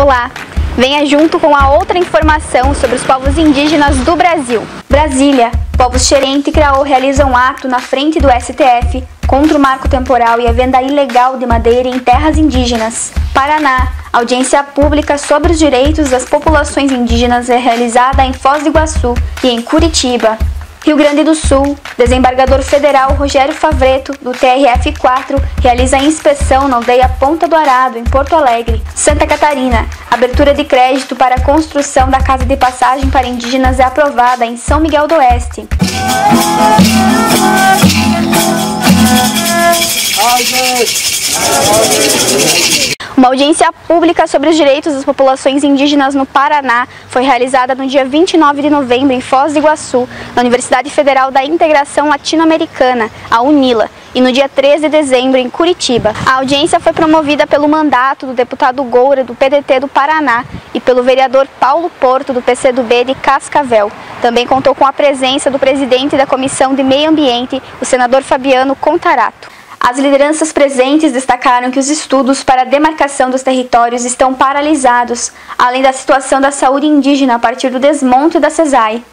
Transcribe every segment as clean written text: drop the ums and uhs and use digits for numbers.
Olá! Venha junto com a outra informação sobre os povos indígenas do Brasil. Brasília. Povos Xerente e Craô realizam ato na frente do STF contra o marco temporal e a venda ilegal de madeira em terras indígenas. Paraná. Audiência pública sobre os direitos das populações indígenas é realizada em Foz do Iguaçu e em Curitiba. Rio Grande do Sul, desembargador federal Rogério Favretto, do TRF4, realiza a inspeção na aldeia Ponta do Arado, em Porto Alegre. Santa Catarina, abertura de crédito para a construção da casa de passagem para indígenas é aprovada em São Miguel do Oeste. Uma audiência pública sobre os direitos das populações indígenas no Paraná foi realizada no dia 29 de novembro em Foz do Iguaçu, na Universidade Federal da Integração Latino-Americana, a UNILA, e no dia 13 de dezembro em Curitiba. A audiência foi promovida pelo mandato do deputado Goura, do PDT do Paraná, e pelo vereador Paulo Porto, do PCdoB de Cascavel. Também contou com a presença do presidente da Comissão de Meio Ambiente, o senador Fabiano Contarato. As lideranças presentes destacaram que os estudos para a demarcação dos territórios estão paralisados, além da situação da saúde indígena a partir do desmonte da CESAI.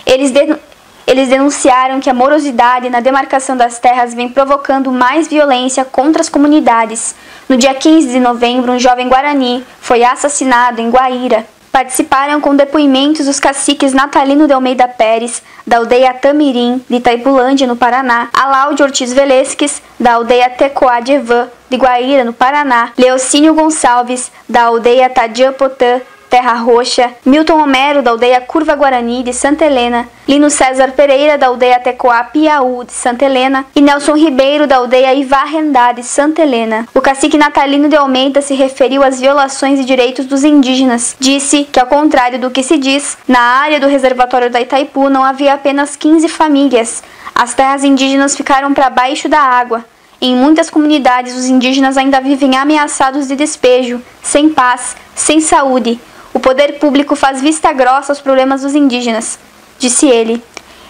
Eles denunciaram que a morosidade na demarcação das terras vem provocando mais violência contra as comunidades. No dia 15 de novembro, um jovem guarani foi assassinado em Guaíra. Participaram com depoimentos os caciques Natalino de Almeida Pérez, da aldeia Tamirim, de Itaipulândia, no Paraná, Aláudio Ortiz Velesques, da aldeia Tecoá de Evã, de Guaíra, no Paraná, Leocínio Gonçalves, da aldeia Tadiapotã, Terra Roxa, Milton Homero, da aldeia Curva Guarani, de Santa Helena, Lino César Pereira, da aldeia Tecoá Piaú, de Santa Helena, e Nelson Ribeiro, da aldeia Ivarrendá, de Santa Helena. O cacique Natalino de Almeida se referiu às violações de direitos dos indígenas. Disse que, ao contrário do que se diz, na área do reservatório da Itaipu não havia apenas 15 famílias. As terras indígenas ficaram para baixo da água. Em muitas comunidades, os indígenas ainda vivem ameaçados de despejo, sem paz, sem saúde. O poder público faz vista grossa aos problemas dos indígenas, disse ele.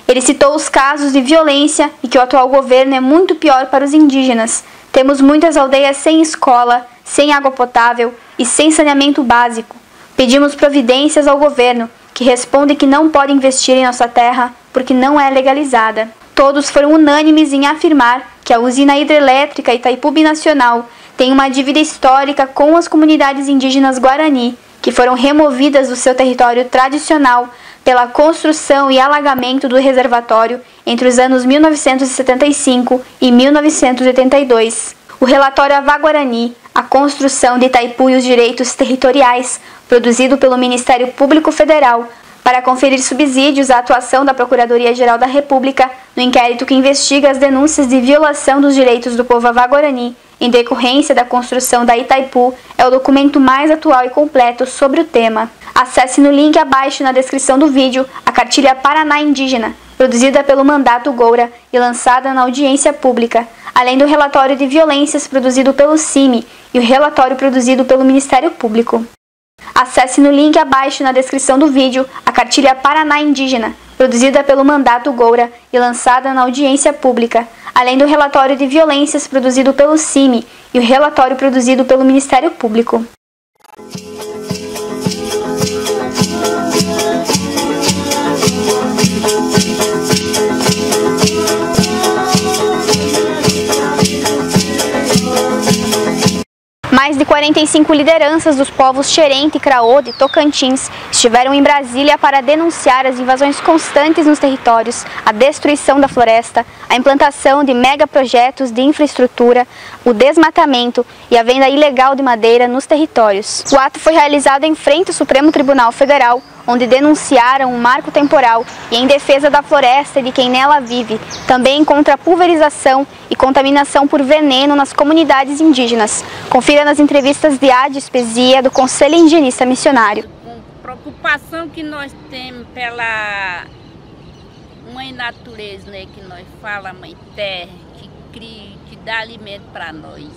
Ele citou os casos de violência e que o atual governo é muito pior para os indígenas. Temos muitas aldeias sem escola, sem água potável e sem saneamento básico. Pedimos providências ao governo, que responde que não pode investir em nossa terra porque não é legalizada. Todos foram unânimes em afirmar que a usina hidrelétrica Itaipu Binacional tem uma dívida histórica com as comunidades indígenas Guarani, que foram removidas do seu território tradicional pela construção e alagamento do reservatório entre os anos 1975 e 1982. O relatório Avá Guarani, a construção de Itaipu e os direitos territoriais, produzido pelo Ministério Público Federal, para conferir subsídios à atuação da Procuradoria-Geral da República no inquérito que investiga as denúncias de violação dos direitos do povo Avá Guarani em decorrência da construção da Itaipu, é o documento mais atual e completo sobre o tema. Acesse no link abaixo na descrição do vídeo a cartilha Paraná Indígena, produzida pelo Mandato Goura e lançada na audiência pública, além do relatório de violências produzido pelo CIMI e o relatório produzido pelo Ministério Público. Acesse no link abaixo na descrição do vídeo a cartilha Paraná Indígena, produzida pelo Mandato Goura e lançada na audiência pública, além do relatório de violências produzido pelo CIMI e o relatório produzido pelo Ministério Público. Mais de 45 lideranças dos povos Xerente e Craô de Tocantins estiveram em Brasília para denunciar as invasões constantes nos territórios, a destruição da floresta, a implantação de megaprojetos de infraestrutura, o desmatamento e a venda ilegal de madeira nos territórios. O ato foi realizado em frente ao Supremo Tribunal Federal, onde denunciaram o marco temporal e em defesa da floresta e de quem nela vive, também contra a pulverização e contaminação por veneno nas comunidades indígenas. Confira nas entrevistas de Ades Pesia, do Conselho Indigenista Missionário. Com preocupação que nós temos pela mãe natureza, né, que nós fala, mãe terra, que cria, que dá alimento para nós.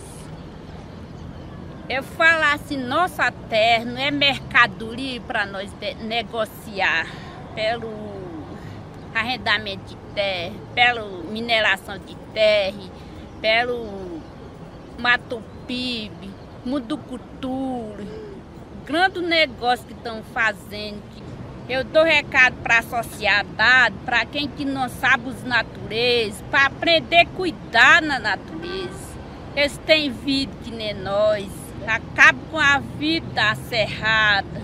Eu falo assim, nossa terra não é mercadoria para nós negociar pelo arrendamento de terra, pela mineração de terra, pelo mato-pibe, muducultura, grande negócio que estão fazendo. Eu dou recado para a sociedade, para quem que não sabe os naturezas, para aprender a cuidar na natureza. Eles têm vida que nem nós, acabam com a vida cerrada.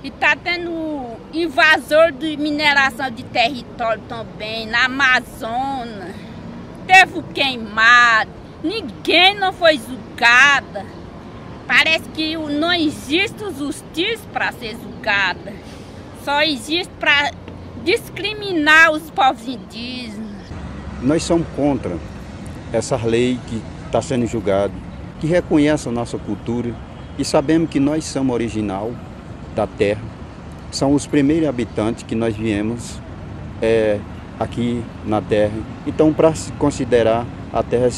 E está tendo invasor de mineração de território também, na Amazônia. Teve o queimado, ninguém não foi julgada. Parece que não existe justiça para ser julgada. Só existe para discriminar os povos indígenas. Nós somos contra essa lei que está sendo julgada, que reconhece a nossa cultura e sabemos que nós somos original da terra. São os primeiros habitantes que nós viemos aqui na terra. Então, para se considerar a terra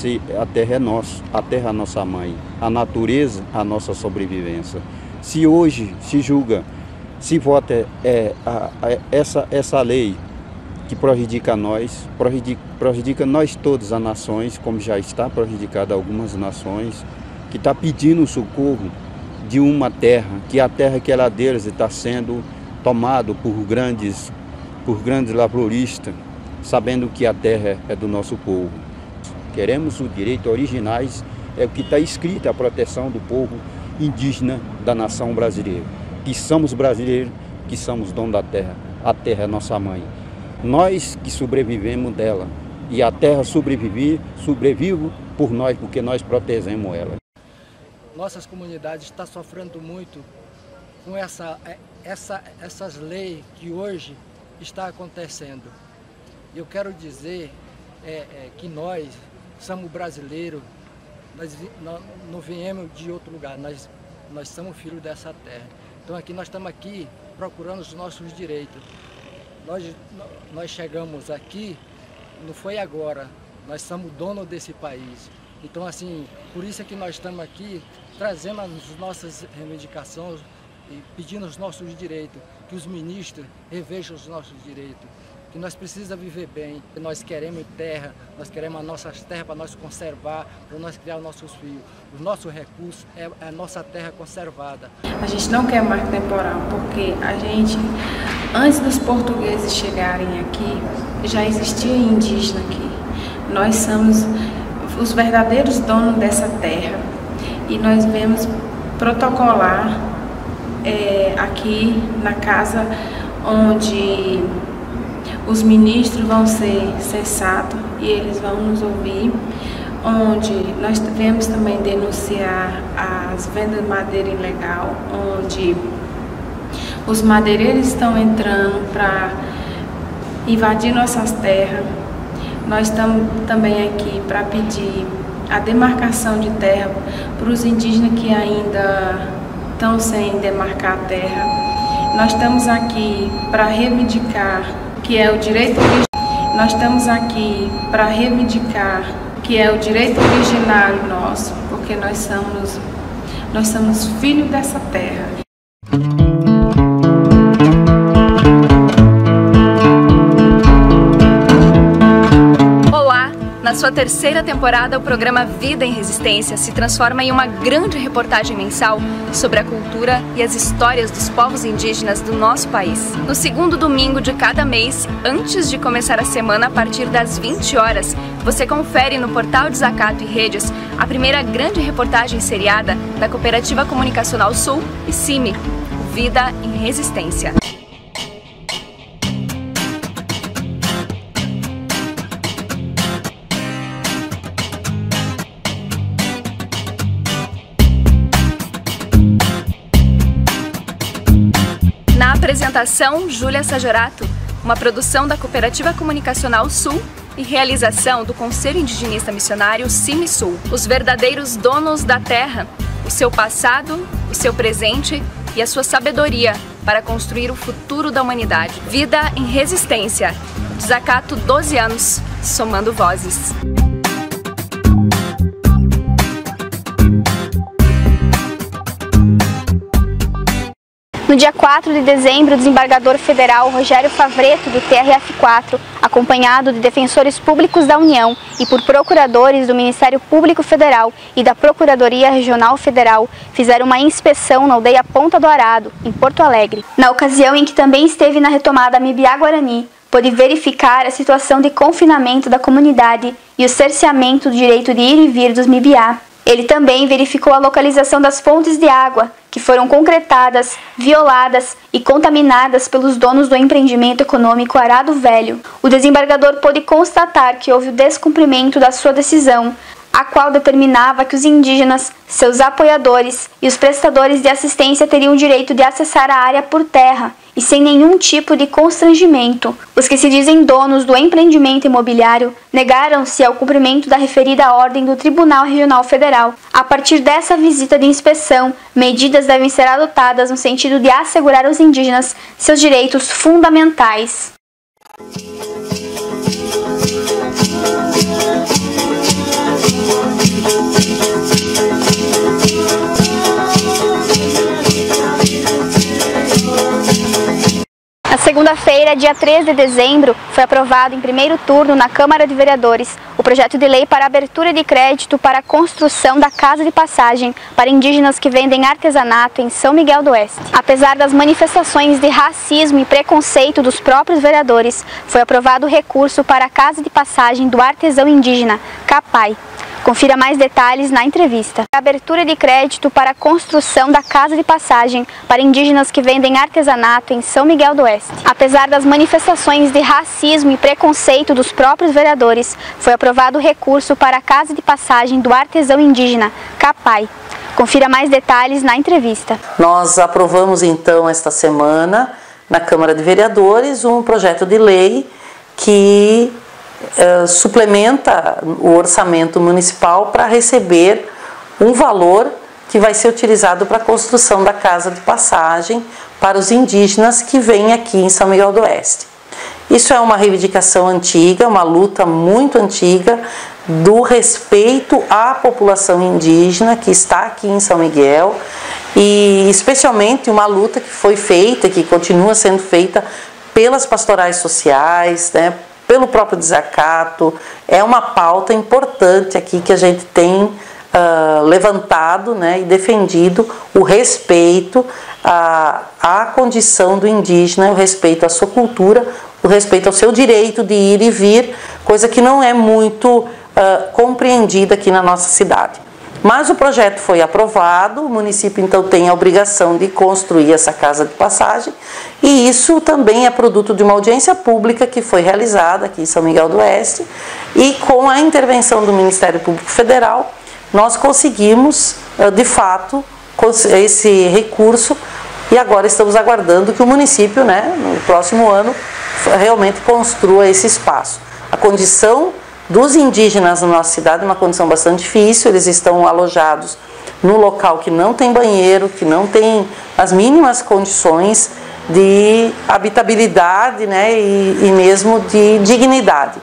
é nossa, a terra é a nossa mãe, a natureza a nossa sobrevivência. Se hoje se julga, se vota essa lei que prejudica nós, prejudica nós todas as nações, como já está prejudicada algumas nações, que está pedindo socorro de uma terra, que a terra que era deles está sendo tomada por grandes lavouristas, sabendo que a terra é do nosso povo. Queremos os direitos originais, é o que está escrito, a proteção do povo indígena da nação brasileira. Que somos brasileiros, que somos donos da terra. A terra é nossa mãe. Nós que sobrevivemos dela. E a terra sobrevive por nós, porque nós protegemos ela. Nossas comunidades estão sofrendo muito com essas leis que hoje está acontecendo. Eu quero dizer que nós somos brasileiros, nós não viemos de outro lugar, nós somos filhos dessa terra. Então nós estamos aqui procurando os nossos direitos. Nós chegamos aqui, não foi agora, nós somos donos desse país. Então assim, por isso é que nós estamos aqui trazendo as nossas reivindicações e pedindo os nossos direitos, que os ministros revejam os nossos direitos. Que nós precisamos viver bem, nós queremos terra, nós queremos as nossas terras para nós conservar, para nós criar os nossos filhos. Os nossos recursos é a nossa terra conservada. A gente não quer marco temporal, porque antes dos portugueses chegarem aqui, já existia indígena aqui. Nós somos os verdadeiros donos dessa terra e nós viemos protocolar aqui na casa onde os ministros vão ser cessados e eles vão nos ouvir, onde nós devemos também denunciar as vendas de madeira ilegal, onde os madeireiros estão entrando para invadir nossas terras. Nós estamos também aqui para pedir a demarcação de terra para os indígenas que ainda estão sem demarcar a terra. Nós estamos aqui para reivindicar que é o direito originário. Nós estamos aqui para reivindicar que é o direito originário nosso, porque nós somos filhos dessa terra. Na sua terceira temporada, o programa Vida em Resistência se transforma em uma grande reportagem mensal sobre a cultura e as histórias dos povos indígenas do nosso país. No segundo domingo de cada mês, antes de começar a semana, a partir das 20 horas, você confere no portal Desacato e Redes a primeira grande reportagem seriada da Cooperativa Comunicacional Sul e CIMI, Vida em Resistência. Apresentação Júlia Sajorato, uma produção da Cooperativa Comunicacional Sul e realização do Conselho Indigenista Missionário CIMI-Sul. Os verdadeiros donos da terra, o seu passado, o seu presente e a sua sabedoria para construir o futuro da humanidade. Vida em Resistência. Desacato 12 anos, somando vozes. No No dia 4 de dezembro, o desembargador federal Rogério Favretto, do TRF4, acompanhado de defensores públicos da União e por procuradores do Ministério Público Federal e da Procuradoria Regional Federal, fizeram uma inspeção na aldeia Ponta do Arado, em Porto Alegre. Na ocasião em que também esteve na retomada Mibiá-Guarani, pôde verificar a situação de confinamento da comunidade e o cerceamento do direito de ir e vir dos Mibiá. Ele também verificou a localização das fontes de água, que foram concretadas, violadas e contaminadas pelos donos do empreendimento econômico Arado Velho. O desembargador pôde constatar que houve o descumprimento da sua decisão, a qual determinava que os indígenas, seus apoiadores e os prestadores de assistência teriam o direito de acessar a área por terra e sem nenhum tipo de constrangimento. Os que se dizem donos do empreendimento imobiliário negaram-se ao cumprimento da referida ordem do Tribunal Regional Federal. A partir dessa visita de inspeção, medidas devem ser adotadas no sentido de assegurar aos indígenas seus direitos fundamentais. Na segunda-feira, dia 3 de dezembro, foi aprovado em primeiro turno na Câmara de Vereadores o projeto de lei para abertura de crédito para a construção da casa de passagem para indígenas que vendem artesanato em São Miguel do Oeste. Apesar das manifestações de racismo e preconceito dos próprios vereadores, foi aprovado o recurso para a casa de passagem do artesão indígena Capai. Confira mais detalhes na entrevista. A abertura de crédito para a construção da casa de passagem para indígenas que vendem artesanato em São Miguel do Oeste. Apesar das manifestações de racismo e preconceito dos próprios vereadores, foi aprovado o recurso para a casa de passagem do artesão indígena Capai. Confira mais detalhes na entrevista. Nós aprovamos então esta semana na Câmara de Vereadores um projeto de lei que suplementa o orçamento municipal para receber um valor que vai ser utilizado para a construção da casa de passagem para os indígenas que vêm aqui em São Miguel do Oeste. Isso é uma reivindicação antiga, uma luta muito antiga do respeito à população indígena que está aqui em São Miguel e especialmente uma luta que foi feita, que continua sendo feita pelas pastorais sociais, né, pelo próprio desacato. É uma pauta importante aqui que a gente tem levantado, né, e defendido o respeito à condição do indígena, o respeito à sua cultura, o respeito ao seu direito de ir e vir, coisa que não é muito compreendida aqui na nossa cidade. Mas o projeto foi aprovado, o município então tem a obrigação de construir essa casa de passagem e isso também é produto de uma audiência pública que foi realizada aqui em São Miguel do Oeste e com a intervenção do Ministério Público Federal nós conseguimos de fato esse recurso e agora estamos aguardando que o município, né, no próximo ano realmente construa esse espaço. A condição dos indígenas na nossa cidade é uma condição bastante difícil, eles estão alojados num local que não tem banheiro, que não tem as mínimas condições de habitabilidade, né, e mesmo de dignidade.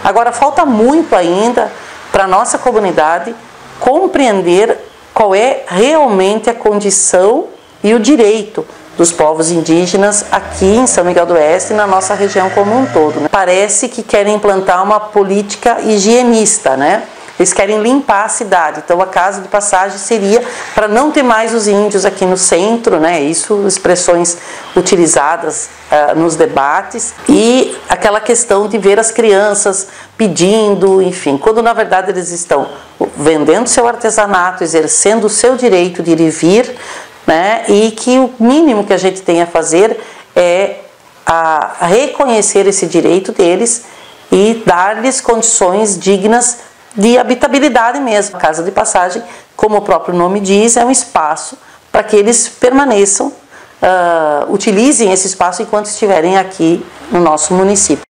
Agora, falta muito ainda para a nossa comunidade compreender qual é realmente a condição e o direito dos povos indígenas aqui em São Miguel do Oeste e na nossa região como um todo, né? Parece que querem implantar uma política higienista, né? Eles querem limpar a cidade, então a casa de passagem seria para não ter mais os índios aqui no centro, né? Isso, expressões utilizadas nos debates, e aquela questão de ver as crianças pedindo, enfim, quando na verdade eles estão vendendo seu artesanato, exercendo o seu direito de ir e vir, né? E que o mínimo que a gente tem a fazer é a reconhecer esse direito deles e dar-lhes condições dignas de habitabilidade mesmo. A casa de passagem, como o próprio nome diz, é um espaço para que eles permaneçam, utilizem esse espaço enquanto estiverem aqui no nosso município.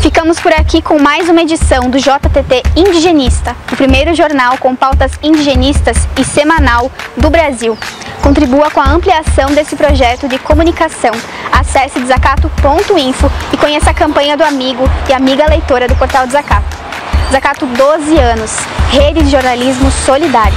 Ficamos por aqui com mais uma edição do JTT Indigenista, o primeiro jornal com pautas indigenistas e semanal do Brasil. Contribua com a ampliação desse projeto de comunicação. Acesse desacato.info e conheça a campanha do amigo e amiga leitora do Portal Desacato. Desacato 12 anos, rede de jornalismo solidário.